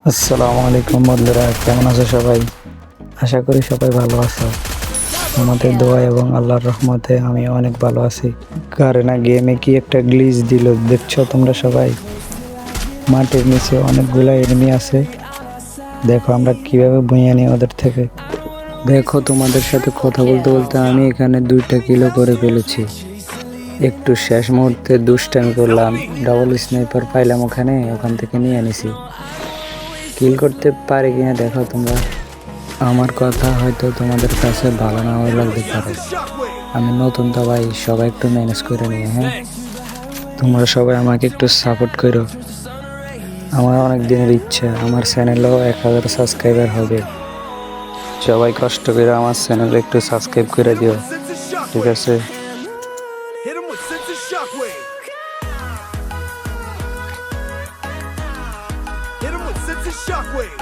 আসসালামু আলাইকুম বন্ধুরা, কেমন আছো সবাই? আশা করি সবাই ভালো আছো। আমাদের দোয়া এবং আল্লাহর রহমতে আমি অনেক ভালো আছি। গারেনা গেমে কি একটা গ্লিচ দিল দেখছো তোমরা সবাই? মাটির নিচে অনেকগুলা এনিমি আছে, দেখো আমরা কিভাবে বইয়ে নিই ওদের থেকে। দেখো, তোমাদের সাথে কথা বলতে বলতে আমি এখানে 2টা কিলো করে ফেলেছি। একটু শেষ মুহূর্তে দুষ্টামি করলাম, ডাবল স্নাইপার পাইলাম ওখান থেকে নিয়ে আনিছি। কিল করতে পারে কিনা দেখো তোমরা। আমার কথা হয়তো তোমাদের কাছে ভালো নাও লাগতে পারে, আমি নতুন তো ভাই, সবাই একটু ম্যানেজ করে নিয়ে। হ্যাঁ, তোমরা সবাই আমাকে একটু সাপোর্ট করো। আমার অনেক দিনের ইচ্ছা আমার চ্যানেলেও 1000 সাবস্ক্রাইবার হবে। সবাই কষ্ট করে আমার চ্যানেলে একটু সাবস্ক্রাইব করে দিও, ঠিক আছে? Hit him with sense of shockwave. Hit him with sense of shockwave.